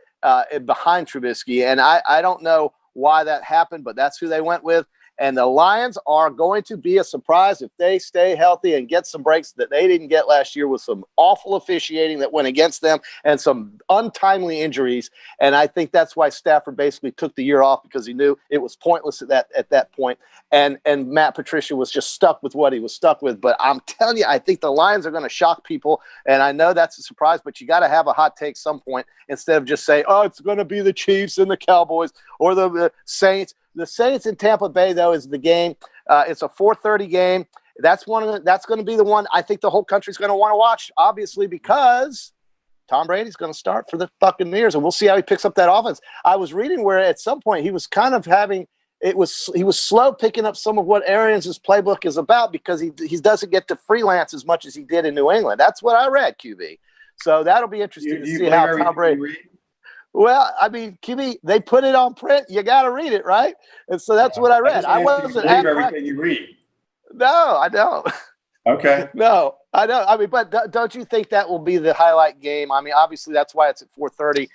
behind Trubisky. And I don't know why that happened, but that's who they went with. And the Lions are going to be a surprise if they stay healthy and get some breaks that they didn't get last year with some awful officiating that went against them and some untimely injuries. And I think that's why Stafford basically took the year off, because he knew it was pointless at that point. And Matt Patricia was just stuck with what he was stuck with. But I'm telling you, I think the Lions are going to shock people. And I know that's a surprise, but you got to have a hot take some point instead of just say, oh, it's going to be the Chiefs and the Cowboys or the Saints. The Saints in Tampa Bay, though, is the game. It's a 4:30 game. That's going to be the one I think the whole country's going to want to watch, obviously, because Tom Brady's going to start for the Buccaneers, and we'll see how he picks up that offense. I was reading where at some point he was kind of he was slow picking up some of what Arians' playbook is about because he doesn't get to freelance as much as he did in New England. That's what I read, QB. So that'll be interesting to see how Tom Brady. Well, I mean, QB, they put it on print. You got to read it, right? And so that's what I read. I wasn't believe everything you read. No, I don't. Okay. No, I know. I mean, but don't you think that will be the highlight game? I mean, obviously that's why it's at 4:30.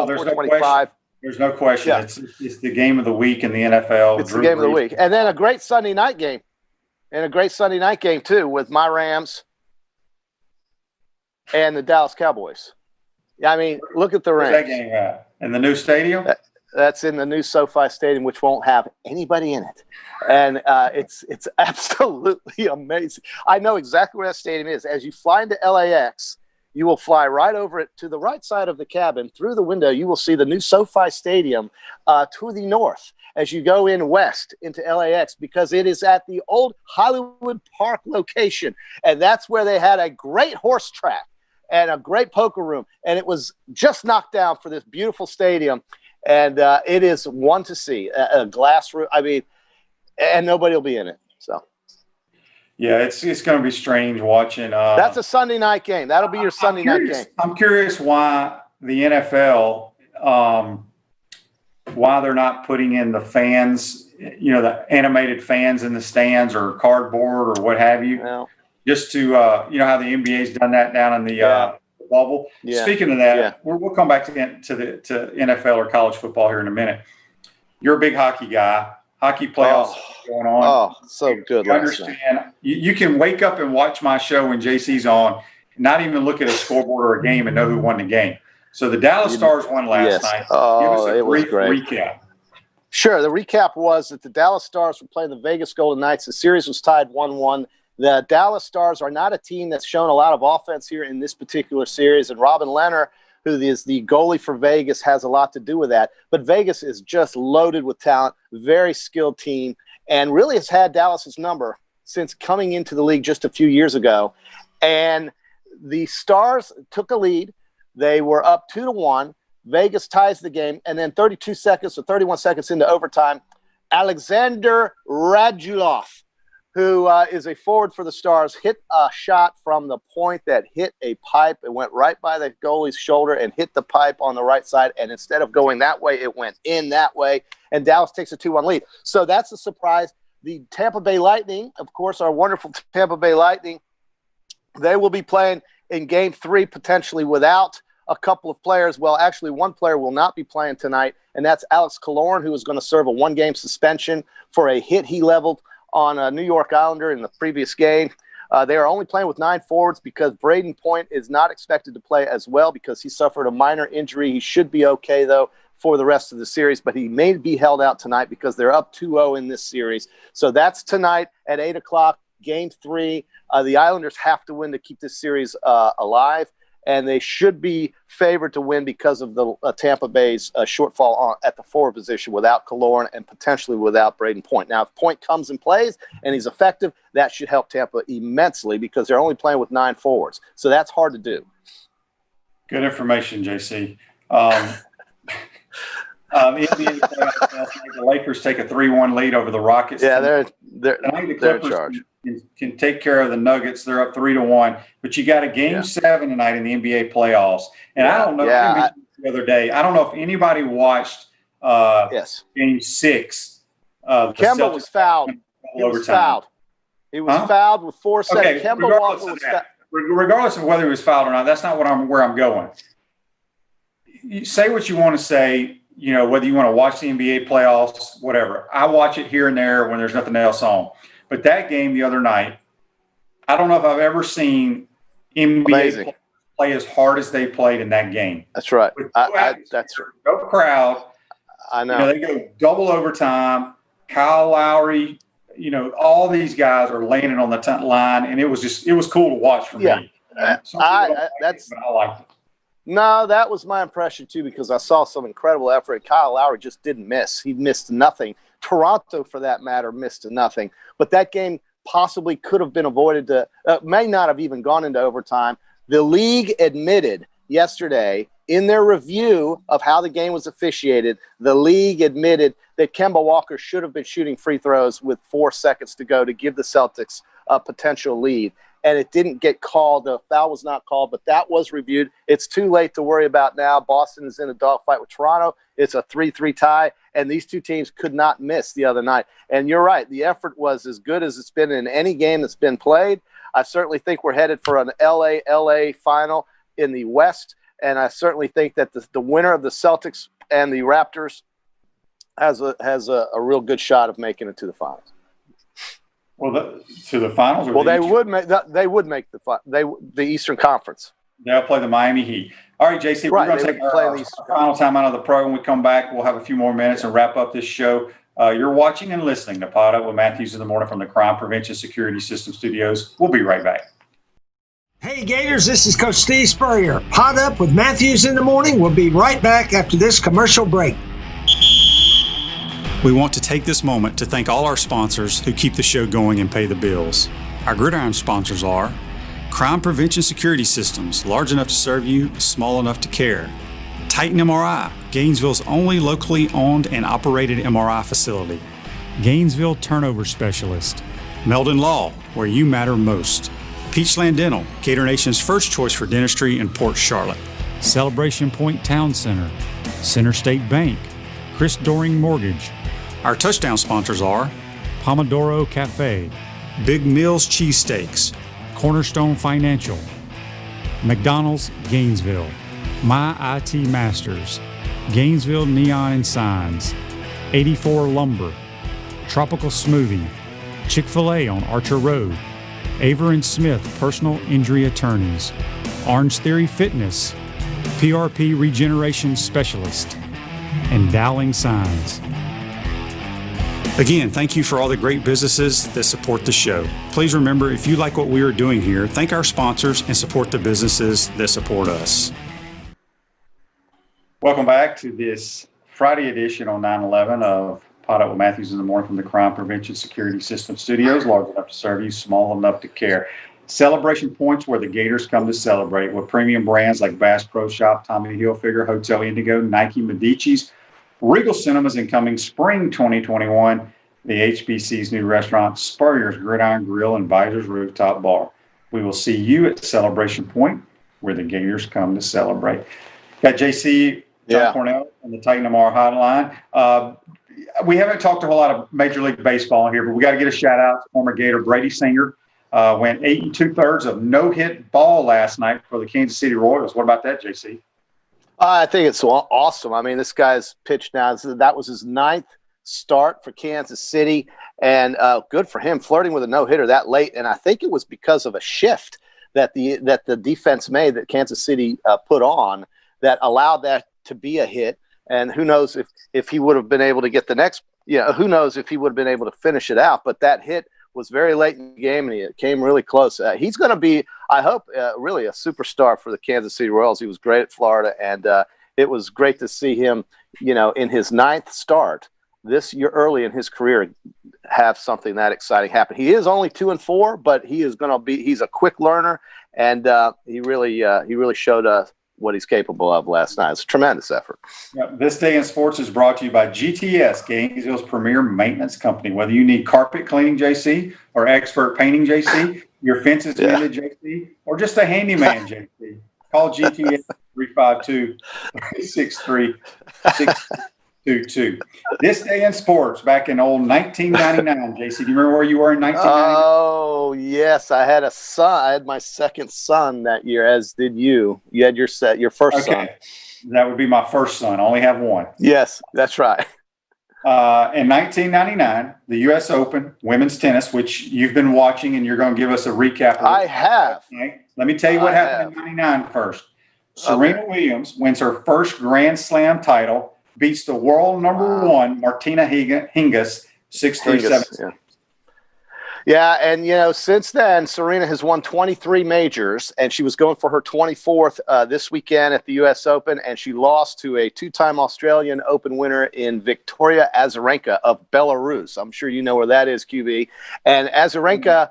There's no question. There's no question. Yeah. It's the game of the week in the NFL. It's the game of the week. And then a great Sunday night game. And a great Sunday night game, too, with my Rams and the Dallas Cowboys. Yeah, I mean, look at the Rams. Where's that game at? In the new stadium? That's in the new SoFi Stadium, which won't have anybody in it. And it's absolutely amazing. I know exactly where that stadium is. As you fly into LAX, you will fly right over it to the right side of the cabin. Through the window, you will see the new SoFi Stadium to the north as you go in west into LAX, because it is at the old Hollywood Park location. And that's where they had a great horse track and a great poker room. And it was just knocked down for this beautiful stadium. And it is one to see, a glass roof. I mean, and nobody will be in it. So, yeah, it's going to be strange watching. That's a Sunday night game. That'll be your Sunday night game. I'm curious why the NFL, why they're not putting in the fans, the animated fans in the stands or cardboard or what have you, just to, how the NBA's done that down in the bubble. Yeah. Speaking of that, we'll come back to NFL or college football here in a minute. You're a big hockey guy. Hockey playoffs going on. Oh, so good. You understand. You can wake up and watch my show when JC's on, not even look at a scoreboard or a game and know who won the game. So the Dallas Stars won last night. Give us a brief recap. Sure. The recap was that the Dallas Stars were playing the Vegas Golden Knights. The series was tied 1-1. The Dallas Stars are not a team that's shown a lot of offense here in this particular series, and Robin Lehner, who is the goalie for Vegas, has a lot to do with that. But Vegas is just loaded with talent, very skilled team, and really has had Dallas's number since coming into the league just a few years ago. And the Stars took a lead. They were up 2-1. Vegas ties the game, and then 32 seconds or 31 seconds into overtime, Alexander Radulov, who is a forward for the Stars, hit a shot from the point that hit a pipe. It went right by the goalie's shoulder and hit the pipe on the right side. And instead of going that way, it went in that way. And Dallas takes a 2-1 lead. So that's a surprise. The Tampa Bay Lightning, of course, our wonderful Tampa Bay Lightning, they will be playing in Game 3 potentially without a couple of players. Well, actually, one player will not be playing tonight, and that's Alex Killorn, who is going to serve a one-game suspension for a hit he leveled on a New York Islander in the previous game. They are only playing with 9 forwards because Braden Point is not expected to play as well because he suffered a minor injury. He should be okay, though, for the rest of the series, but he may be held out tonight because they're up 2-0 in this series. So that's tonight at 8 o'clock, Game 3. The Islanders have to win to keep this series alive, and they should be favored to win because of the Tampa Bay's shortfall at the forward position without Killorn and potentially without Braden Point. Now, if Point comes and plays and he's effective, that should help Tampa immensely because they're only playing with 9 forwards. So that's hard to do. Good information, JC. NBA the Lakers take a 3-1 lead over the Rockets. Yeah, they're in charge. Can take care of the Nuggets. They're up 3-1, but you got a Game 7 tonight in the NBA playoffs. And I don't know. The other day, I don't know if anybody watched Game 6. Kemba was fouled. He was fouled. He was fouled with 4 seconds. Okay, Kemba Walker was fouled. Regardless of whether he was fouled or not, that's not where I'm going. You say what you want to say. Whether you want to watch the NBA playoffs, whatever. I watch it here and there when there's nothing else on. But that game the other night, I don't know if I've ever seen NBA play as hard as they played in that game. That's right. That's no crowd. I know. They go double overtime. Kyle Lowry, all these guys are laying it on the line, and it was cool to watch for me. I liked it. No, that was my impression too because I saw some incredible effort. Kyle Lowry just didn't miss. He missed nothing. Toronto, for that matter, missed nothing. But that game possibly could have been avoided. May not have even gone into overtime. The league admitted yesterday in their review of how the game was officiated, the league admitted that Kemba Walker should have been shooting free throws with 4 seconds to go to give the Celtics a potential lead. And it didn't get called. The foul was not called, but that was reviewed. It's too late to worry about now. Boston is in a dogfight with Toronto. It's a 3-3 tie, and these two teams could not miss the other night. And you're right. The effort was as good as it's been in any game that's been played. I certainly think we're headed for an LA final in the West, and I certainly think that the winner of the Celtics and the Raptors has a real good shot of making it to the finals. Well, to the finals? Well, they would make the Eastern Conference. They'll play the Miami Heat. All right, JC, we're going to take our final time out of the program. When we come back, we'll have a few more minutes and wrap up this show. You're watching and listening to Pod Up with Matthews in the Morning from the Crime Prevention Security System Studios. We'll be right back. Hey Gators, this is Coach Steve Spurrier. Pod Up with Matthews in the Morning. We'll be right back after this commercial break. We want to take this moment to thank all our sponsors who keep the show going and pay the bills. Our Gridiron sponsors are Crime Prevention Security Systems, large enough to serve you, small enough to care. Titan MRI, Gainesville's only locally owned and operated MRI facility. Gainesville Turnover Specialist. Meldon Law, where you matter most. Peachland Dental, Gator Nation's first choice for dentistry in Port Charlotte. Celebration Point Town Center. Center State Bank. Chris Doring Mortgage. Our touchdown sponsors are Pomodoro Cafe, Big Mills Cheesesteaks, Cornerstone Financial, McDonald's Gainesville, My IT Masters, Gainesville Neon and Signs, 84 Lumber, Tropical Smoothie, Chick-fil-A on Archer Road, Aver and Smith Personal Injury Attorneys, Orange Theory Fitness, PRP Regeneration Specialist, and Dowling Signs. Again, thank you for all the great businesses that support the show. Please remember, if you like what we are doing here, thank our sponsors and support the businesses that support us. Welcome back to this Friday edition on 9/11 of Pod Up with Matthews in the Morning from the Crime Prevention Security System Studios, large enough to serve you, small enough to care. Celebration points where the Gators come to celebrate with premium brands like Bass Pro Shop, Tommy Hilfiger, Hotel Indigo, Nike, Medici's, Regal Cinemas, and coming spring 2021, the HBC's new restaurant, Spurrier's Gridiron Grill and Visors Rooftop Bar. We will see you at Celebration Point, where the Gators come to celebrate. Got JC, Johnny Cornell, on the Titan MR hotline. We haven't talked a whole lot of Major League Baseball here, but we got to get a shout out to former Gator Brady Singer. Went 8 2/3 of no-hit ball last night for the Kansas City Royals. What about that, JC? I think it's awesome. I mean, this guy's pitched now. That was his 9th start for Kansas City, and good for him, flirting with a no-hitter that late. And I think it was because of a shift that the defense made, that Kansas City put on, that allowed that to be a hit. And who knows if he would have been able to get the next, who knows if he would have been able to finish it out. But that hit was very late in the game, and it came really close. He's going to be, I hope, really a superstar for the Kansas City Royals. He was great at Florida, and it was great to see him, in his 9th start this year, early in his career, have something that exciting happen. He is only 2-4, but he's a quick learner, and he really showed us what he's capable of last night. It's a tremendous effort. Yep. This Day in Sports is brought to you by GTS, Gainesville's premier maintenance company. Whether you need carpet cleaning, JC, or expert painting, JC, your fence is mended, JC, or just a handyman, JC, call GTS 352-363-622. This Day in Sports, back in old 1999, JC, do you remember where you were in 1999? Oh, yes. I had a son. I had my second son that year, as did you. You had your first son. That would be my first son. I only have one. Yes, that's right. In 1999, the U.S. Open, women's tennis, which you've been watching, and you're going to give us a recap of. I have. Let me tell you what happened in 99 first. Serena Williams wins her first Grand Slam title, beats the world number 1, Martina Hingis, 6-3-7. Yeah, and since then, Serena has won 23 majors, and she was going for her 24th this weekend at the U.S. Open, and she lost to a 2-time Australian Open winner in Victoria Azarenka of Belarus. I'm sure you know where that is, QB. And Azarenka,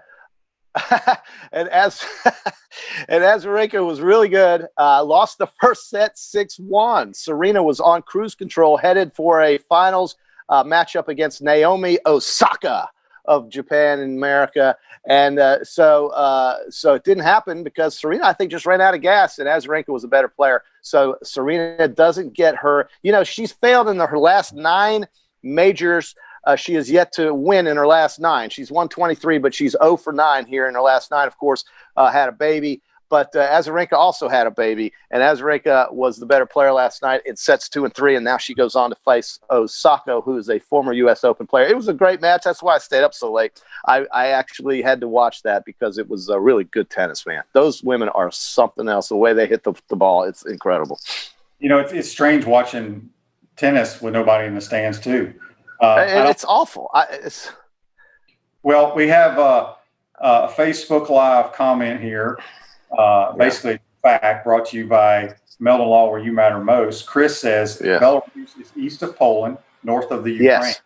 Azarenka was really good. Lost the first set 6-1. Serena was on cruise control, headed for a finals matchup against Naomi Osaka. of Japan and America. And so it didn't happen because Serena, I think, just ran out of gas, and Azarenka was a better player. So Serena doesn't get her. She's failed in her last 9 majors. She has yet to win in her last 9. She's won 23, but she's 0 for 9 here in her last 9. Of course, had a baby. But Azarenka also had a baby, and Azarenka was the better player last night in sets 2 and 3, and now she goes on to face Osaka, who is a former U.S. Open player. It was a great match. That's why I stayed up so late. I actually had to watch that because it was a really good tennis, man. Those women are something else. The way they hit the ball, it's incredible. It's strange watching tennis with nobody in the stands, too. It's awful. Well, we have a Facebook Live comment here. Basically, fact brought to you by Meldon Law, where you matter most. Chris says Belarus is east of Poland, north of the Ukraine. Yes.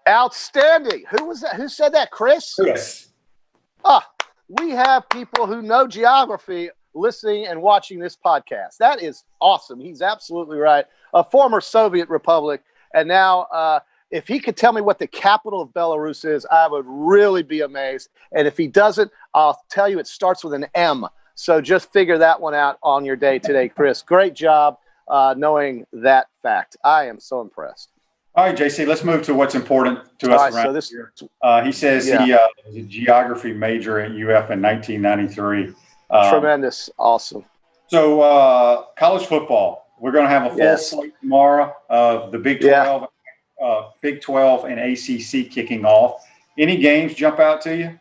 Outstanding. Who was that? Who said that, Chris? Chris. We have people who know geography listening and watching this podcast. That is awesome. He's absolutely right. A former Soviet republic. And now, if he could tell me what the capital of Belarus is, I would really be amazed. And if he doesn't, I'll tell you it starts with an M. So just figure that one out on your day today, Chris. Great job knowing that fact. I am so impressed. All right, JC, let's move to what's important to us around here. He says he was a geography major at UF in 1993. Tremendous. Awesome. So college football, we're going to have a full slate tomorrow of the Big 12, Big 12 and ACC kicking off. Any games jump out to you?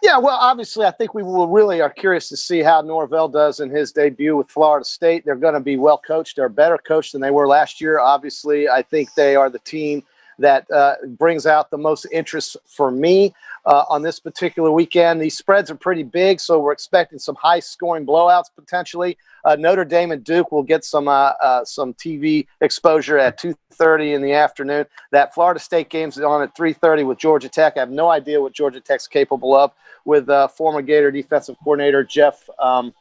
Yeah, well, obviously, I think we will really are curious to see how Norvell does in his debut with Florida State. They're going to be well coached. They're better coached than they were last year. Obviously, I think they are the team that brings out the most interest for me on this particular weekend. These spreads are pretty big, so we're expecting some high-scoring blowouts potentially. Notre Dame and Duke will get some TV exposure at 2:30 in the afternoon. That Florida State game's on at 3:30 with Georgia Tech. I have no idea what Georgia Tech's capable of with former Gator defensive coordinator Jeff. Help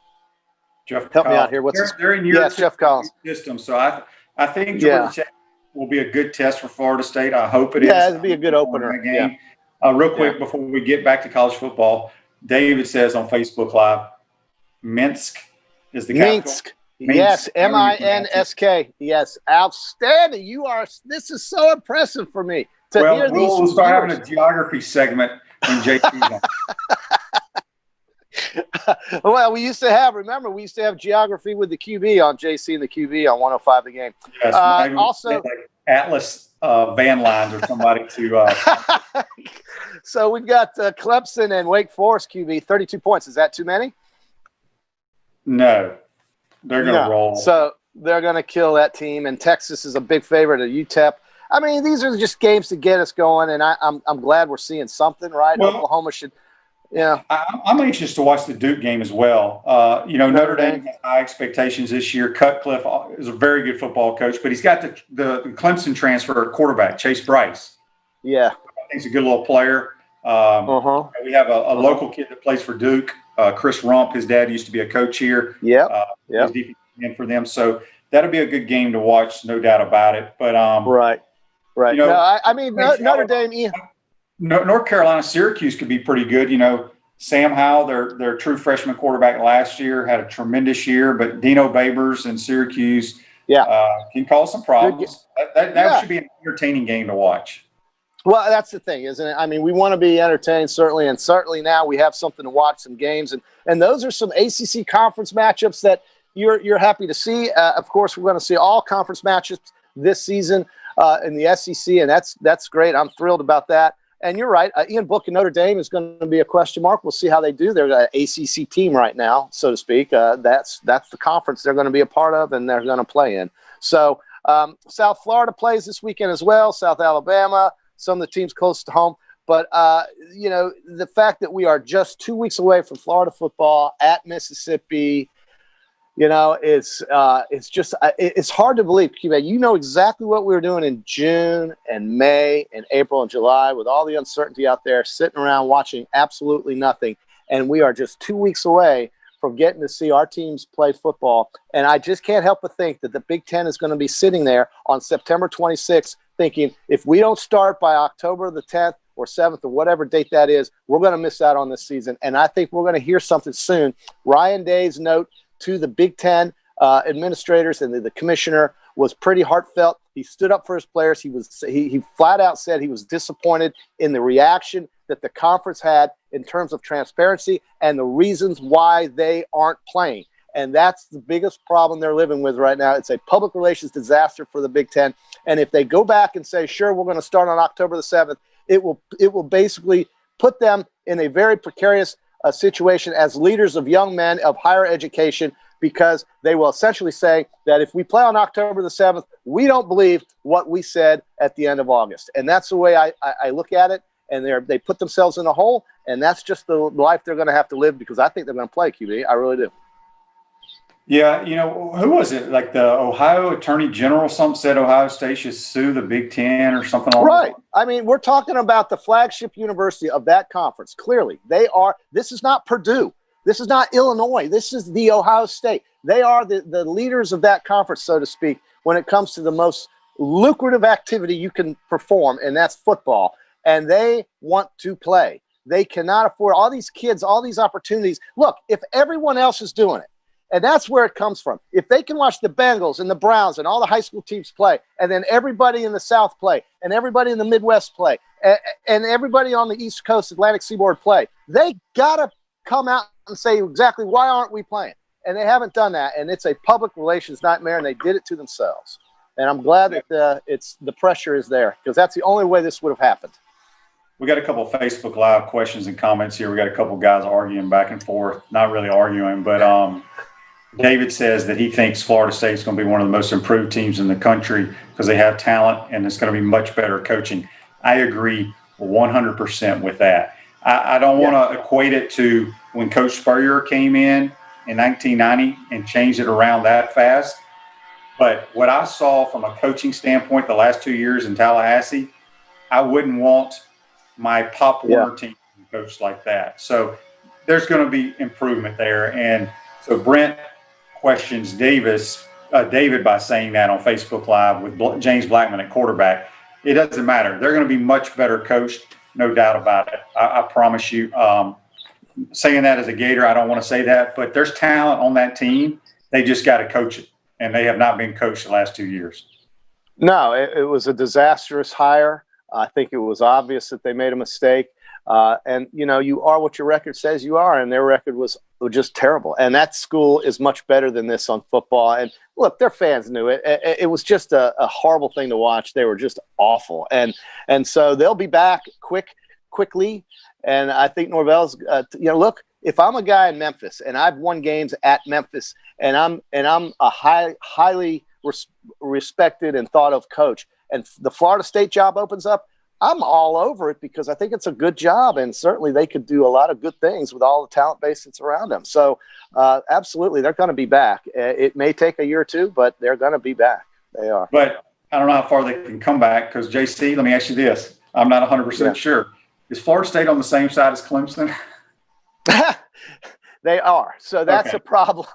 me out here. They're in your Jeff Collins system, so I think Georgia Tech will be a good test for Florida State. I hope it is. Yeah, it'll be a good opener. Game. Real quick before we get back to college football, David says on Facebook Live, Minsk is the capital. Minsk. Yes, M-I-N-S-K. Yes, outstanding. This is so impressive for me to hear these. We'll start having a geography segment in JP. Well, we used to have geography with the QB on JC and the QB on 105 The Game. Yes, also like Atlas van lines or somebody to. So we've got Clemson and Wake Forest QB, 32 points. Is that too many? No, they're going to roll. So they're going to kill that team, and Texas is a big favorite at UTEP. I mean, these are just games to get us going, and I'm glad we're seeing something, right? Well, Oklahoma should. Yeah, I'm anxious to watch the Duke game as well. Notre Dame has high expectations this year. Cutcliffe is a very good football coach, but he's got the Clemson transfer quarterback, Chase Bryce. Yeah, I think he's a good little player. We have a local kid that plays for Duke, Chris Rump. His dad used to be a coach here. He's defensive end for them, so that'll be a good game to watch, no doubt about it. But right. Notre Dame. North Carolina, Syracuse could be pretty good. Sam Howell, their true freshman quarterback last year, had a tremendous year, but Dino Babers in Syracuse can cause some problems. That should be an entertaining game to watch. Well, that's the thing, isn't it? I mean, we want to be entertained, certainly, and certainly now we have something to watch, some games, and those are some ACC conference matchups that you're happy to see. Of course, we're going to see all conference matchups this season in the SEC, and that's great. I'm thrilled about that. And you're right. Ian Book and Notre Dame is going to be a question mark. We'll see how they do. They're an ACC team right now, so to speak. That's the conference they're going to be a part of and they're going to play in. So South Florida plays this weekend as well, South Alabama, some of the teams close to home. But, the fact that we are just 2 weeks away from Florida football at Mississippi, it's hard to believe. You know exactly what we were doing in June and May and April and July with all the uncertainty out there, sitting around watching absolutely nothing. And we are just 2 weeks away from getting to see our teams play football. And I just can't help but think that the Big Ten is going to be sitting there on September 26th thinking, if we don't start by October the 10th or 7th or whatever date that is, we're going to miss out on this season. And I think we're going to hear something soon. Ryan Day's note to the Big Ten administrators and the commissioner was pretty heartfelt. He stood up for his players. He flat out said he was disappointed in the reaction that the conference had in terms of transparency and the reasons why they aren't playing. And that's the biggest problem they're living with right now. It's a public relations disaster for the Big Ten. And if they go back and say, sure, we're going to start on October the 7th, it will basically put them in a very precarious situation as leaders of young men of higher education, because they will essentially say that if we play on October the 7th, we don't believe what we said at the end of August. And that's the way I look at it. And they put themselves in a hole, and that's just the life they're going to have to live, because I think they're going to play, QB. I really do. Yeah, who was it? Like the Ohio Attorney General, something said Ohio State should sue the Big Ten or something like that. Right. I mean, we're talking about the flagship university of that conference. Clearly, they are. This is not Purdue. This is not Illinois. This is the Ohio State. They are the leaders of that conference, so to speak, when it comes to the most lucrative activity you can perform, and that's football. And they want to play. They cannot afford all these kids, all these opportunities. Look, if everyone else is doing it, and that's where it comes from. If they can watch the Bengals and the Browns and all the high school teams play, and then everybody in the South play, and everybody in the Midwest play, and everybody on the East Coast, Atlantic Seaboard play, they got to come out and say exactly why aren't we playing? And they haven't done that, and it's a public relations nightmare, and they did it to themselves. And I'm glad that the pressure is there, because that's the only way this would have happened. We got a couple of Facebook Live questions and comments here. We got a couple of guys arguing back and forth, not really arguing, but David says that he thinks Florida State is going to be one of the most improved teams in the country because they have talent and it's going to be much better coaching. I agree 100% with that. I don't want to equate it to when Coach Spurrier came in 1990 and changed it around that fast. But what I saw from a coaching standpoint the last 2 years in Tallahassee, I wouldn't want my Pop Warner team coached like that. So there's going to be improvement there. And so Brent questions David by saying that on Facebook Live with James Blackman at quarterback. It doesn't matter. They're going to be much better coached, no doubt about it. I promise you. Saying that as a Gator, I don't want to say that, but there's talent on that team. They just got to coach it, and they have not been coached the last 2 years. No, it was a disastrous hire. I think it was obvious that they made a mistake. And, you are what your record says you are, and their record was just terrible. And that school is much better than this on football. And, look, their fans knew it. It was just a horrible thing to watch. They were just awful. And so they'll be back quickly. And I think Norvell's, look, if I'm a guy in Memphis and I've won games at Memphis and I'm a highly respected and thought of coach, and the Florida State job opens up, I'm all over it because I think it's a good job, and certainly they could do a lot of good things with all the talent base that's around them. So absolutely, they're going to be back. It may take a year or two, but they're going to be back. They are. But I don't know how far they can come back because, JC, let me ask you this. I'm not 100% sure. Is Florida State on the same side as Clemson? They are. So that's a problem.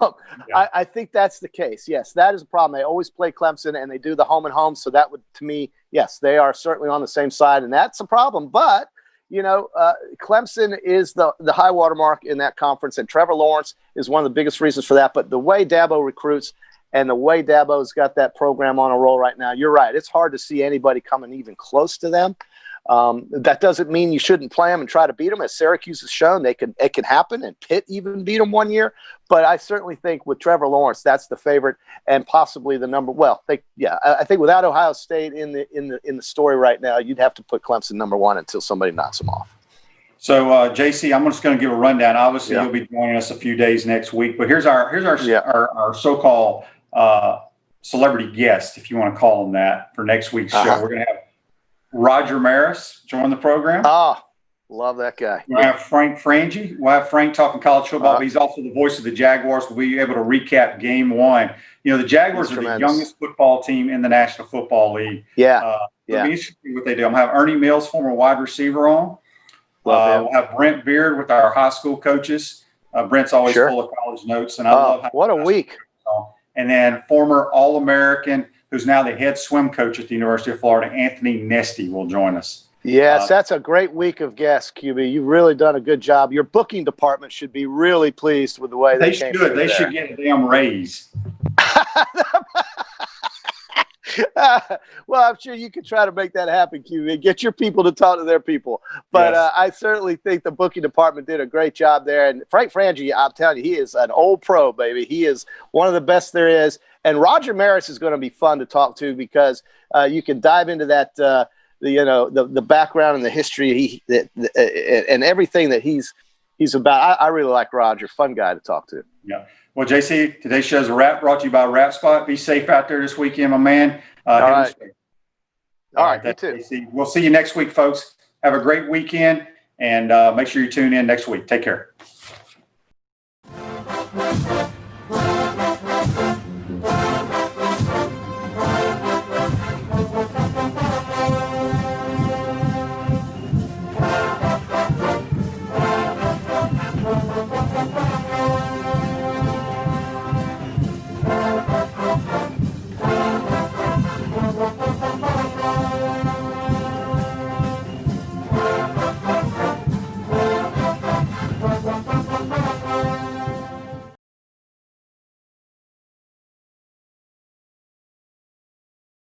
Yeah. I think that's the case. Yes, that is a problem. They always play Clemson, and they do the home and home. So that would, to me, yes, they are certainly on the same side, and that's a problem. But, Clemson is the high water mark in that conference, and Trevor Lawrence is one of the biggest reasons for that. But the way Dabo recruits and the way Dabo's got that program on a roll right now, you're right. It's hard to see anybody coming even close to them. That doesn't mean you shouldn't play them and try to beat them. As Syracuse has shown, it can happen, and Pitt even beat them one year. But I certainly think with Trevor Lawrence, that's the favorite and possibly the number. Well, I think without Ohio State in the story right now, you'd have to put Clemson number one until somebody knocks them off. So, JC, I'm just going to give a rundown. Obviously, you'll be joining us a few days next week, but here's our so-called celebrity guest, if you want to call them that, for next week's show. We're going to have Roger Maris join the program. Love that guy. We'll have Frank Frangie. We'll have Frank talking college football. But he's also the voice of the Jaguars. We'll be able to recap game one. The Jaguars are the youngest football team in the National Football League. It'll be interesting what they do. I'm going to have Ernie Mills, former wide receiver, on. We'll have Brent Beard with our high school coaches. Brent's always Sure. full of college notes, and I love how what a week. And then former All-American, who's now the head swim coach at the University of Florida, Anthony Nesty, will join us. Yes, that's a great week of guests, QB. You've really done a good job. Your booking department should be really pleased with the way They came should. through They there. should get a damn raise. Well, I'm sure you could try to make that happen, QB. Get your people to talk to their people. But Yes. I certainly think the booking department did a great job there. And Frank Frangie, I'm telling you, he is an old pro, baby. He is one of the best there is. And Roger Maris is going to be fun to talk to because you can dive into that, the background and the history and everything that he's about. I really like Roger. Fun guy to talk to. Yeah. Well, JC, today's show's a wrap, brought to you by Wrap Spot. Be safe out there this weekend, my man. All right. All right. You too. JC. We'll see you next week, folks. Have a great weekend, and make sure you tune in next week. Take care.